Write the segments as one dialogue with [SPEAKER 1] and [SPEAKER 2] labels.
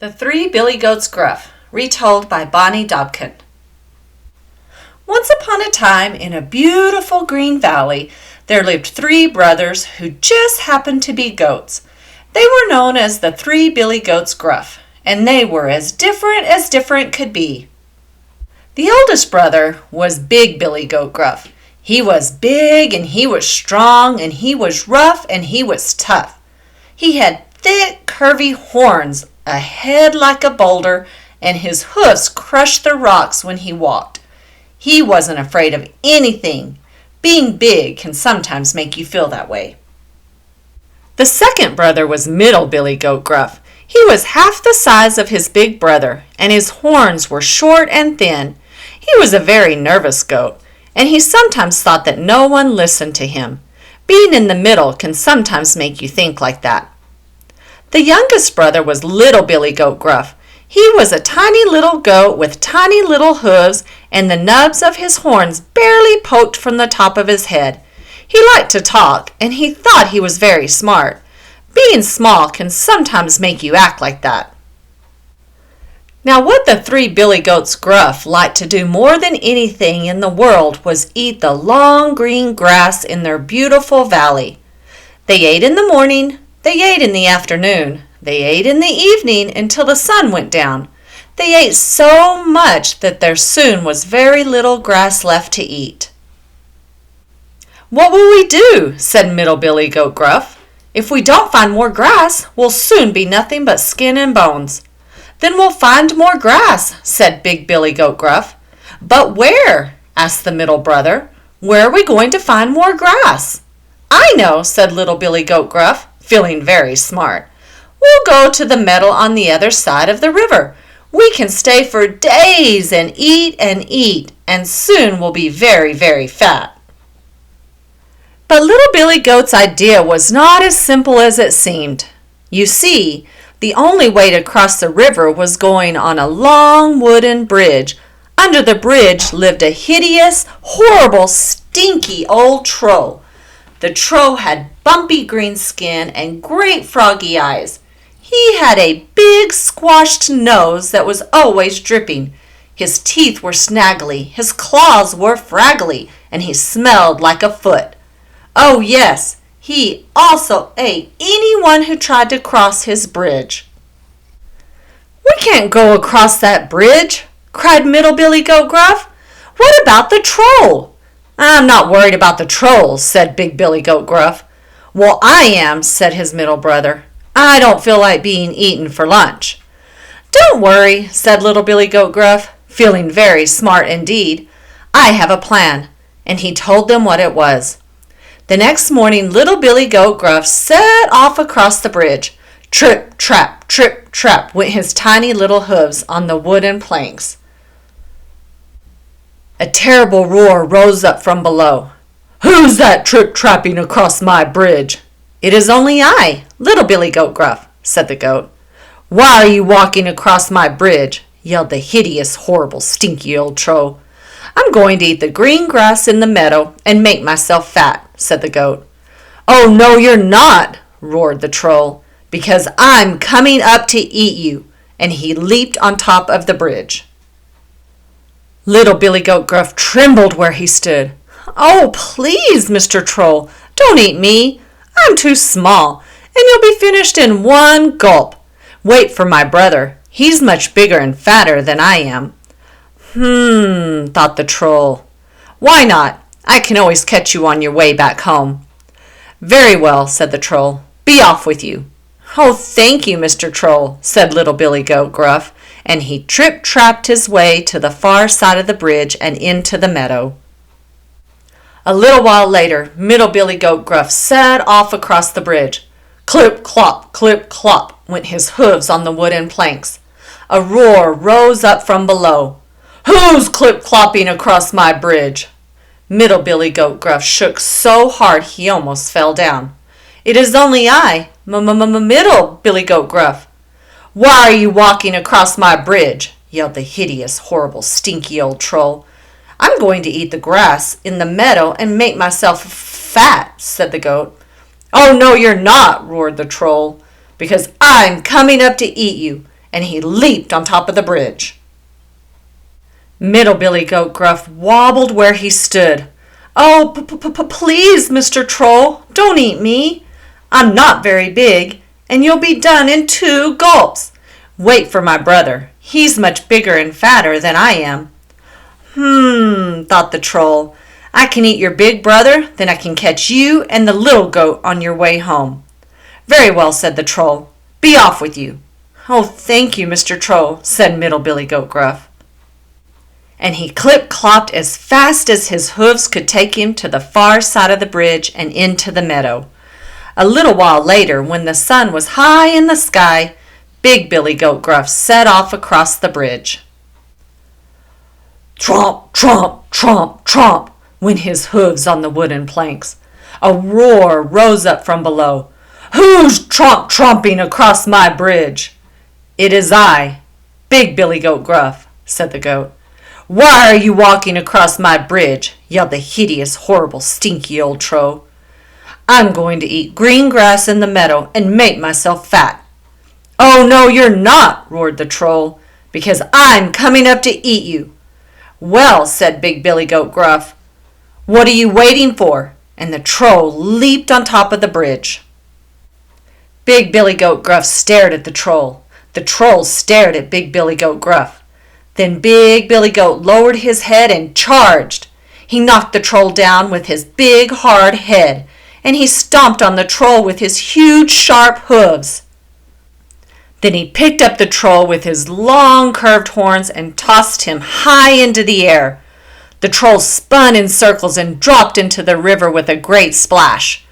[SPEAKER 1] The Three Billy Goats Gruff, retold by Dobkin. Once upon a time, in a beautiful green valley, there lived three brothers who just happened to be goats. They were known as the Three Billy Goats Gruff, and they were as different could be. The oldest brother was Big Billy Goat Gruff. He was big, and he was strong, and he was rough, and he was tough. He had thick, curvy horns, a head like a boulder, and his hoofs crushed the rocks when he walked. He wasn't afraid of anything. Being big can sometimes make you feel that way. The second brother was Middle Billy Goat Gruff. He was half the size of his big brother, and his horns were short and thin. He was a very nervous goat, and he sometimes thought that no one listened to him. Being in the middle can sometimes make you think like that. The youngest brother was Little Billy Goat Gruff. He was a tiny little goat with tiny little hooves, and the nubs of his horns barely poked from the top of his head. He liked to talk, and he thought he was very smart. Being small can sometimes make you act like that. Now, what the Three Billy Goats Gruff liked to do more than anything in the world was eat the long green grass in their beautiful valley. They ate in the morning, they ate in the afternoon, they ate in the evening until the sun went down. They ate so much that there soon was very little grass left to eat. "What will we do?" said Middle Billy Goat Gruff. "If we don't find more grass, we'll soon be nothing but skin and bones." "Then we'll find more grass," said Big Billy Goat Gruff. "But where?" asked the middle brother. "Where are we going to find more grass?" "I know," said Little Billy Goat Gruff, feeling very smart. "We'll go to the meadow on the other side of the river. We can stay for days and eat, and soon we'll be very fat." But Little Billy Goat's idea was not as simple as it seemed. You see, the only way to cross the river was going on a long wooden bridge. Under the bridge lived a hideous, horrible, stinky old troll. The troll had bumpy green skin and great froggy eyes. He had a big squashed nose that was always dripping. His teeth were snaggly, his claws were fraggly, and he smelled like a foot. Oh yes, he also ate anyone who tried to cross his bridge. "We can't go across that bridge," cried Middle Billy Goat Gruff. "What about the troll?" "I'm not worried about the trolls," said Big Billy Goat Gruff. "Well, I am," said his middle brother. "I don't feel like being eaten for lunch." "Don't worry," said Little Billy Goat Gruff, feeling very smart indeed. "I have a plan," and he told them what it was. The next morning, Little Billy Goat Gruff set off across the bridge. Trip, trap, went his tiny little hooves on the wooden planks. A terrible roar rose up from below. "Who's that trip-trapping across my bridge?" "It is only I, Little Billy Goat Gruff," said the goat. "Why are you walking across my bridge?" yelled the hideous, horrible, stinky old troll. "I'm going to eat the green grass in the meadow and make myself fat," said the goat. "Oh, no, you're not," roared the troll, "because I'm coming up to eat you," and he leaped on top of the bridge. Little Billy Goat Gruff trembled where he stood. "Oh, please, Mr. Troll, don't eat me. I'm too small, and you'll be finished in one gulp. Wait for my brother. He's much bigger and fatter than I am." Thought the troll. "Why not? I can always catch you on your way back home." "Very well," said the troll. "Be off with you." "Oh, thank you, Mr. Troll," said Little Billy Goat Gruff, and he trip-trapped his way to the far side of the bridge and into the meadow. A little while later, Middle Billy Goat Gruff set off across the bridge. Clip, clop, went his hooves on the wooden planks. A roar rose up from below. "Who's clip-clopping across my bridge?" Middle Billy Goat Gruff shook so hard he almost fell down. "It is only I, Middle Billy Goat Gruff." "Why are you walking across my bridge?" yelled the hideous, horrible, stinky old troll. "I'm going to eat the grass in the meadow and make myself fat," said the goat. "Oh, no, you're not," roared the troll, "because I'm coming up to eat you, and he leaped on top of the bridge. Middle Billy Goat Gruff wobbled where he stood. "Oh, please, Mr. Troll, don't eat me. I'm not very big, and you'll be done in 2 gulps. Wait for my brother. He's much bigger and fatter than I am." Thought the troll. "I can eat your big brother, then I can catch you and the little goat on your way home." "Very well," said the troll. "Be off with you." "Oh, thank you, Mr. Troll," said Middle Billy Goat Gruff. And he clip-clopped as fast as his hooves could take him to the far side of the bridge and into the meadow. A little while later, when the sun was high in the sky, Big Billy Goat Gruff set off across the bridge. Tromp, tromp, tromp, tromp went his hooves on the wooden planks. A roar rose up from below. "Who's tromp-tromping across my bridge?" "It is I, Big Billy Goat Gruff," said the goat. "Why are you walking across my bridge?" yelled the hideous, horrible, stinky old troll. "I'm going to eat green grass in the meadow and make myself fat." "Oh, no, you're not," roared the troll, "because I'm coming up to eat you." "Well," said Big Billy Goat Gruff, "what are you waiting for?" And the troll leaped on top of the bridge. Big Billy Goat Gruff stared at the troll. The troll stared at Big Billy Goat Gruff. Then Big Billy Goat lowered his head and charged. He knocked the troll down with his big, hard head, and he stomped on the troll with his huge, sharp hooves. Then he picked up the troll with his long, curved horns and tossed him high into the air. The troll spun in circles and dropped into the river with a great splash.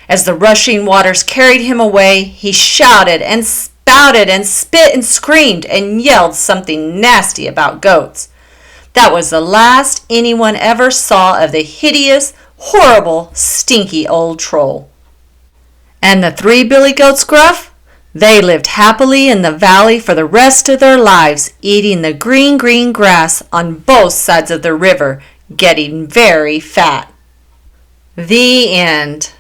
[SPEAKER 1] As the rushing waters carried him away, he shouted and spouted and spit and screamed and yelled something nasty about goats. That was the last anyone ever saw of the hideous, horrible, stinky old troll. And the 3 Billy Goats Gruff? They lived happily in the valley for the rest of their lives, eating the green, green grass on both sides of the river, getting very fat. The end.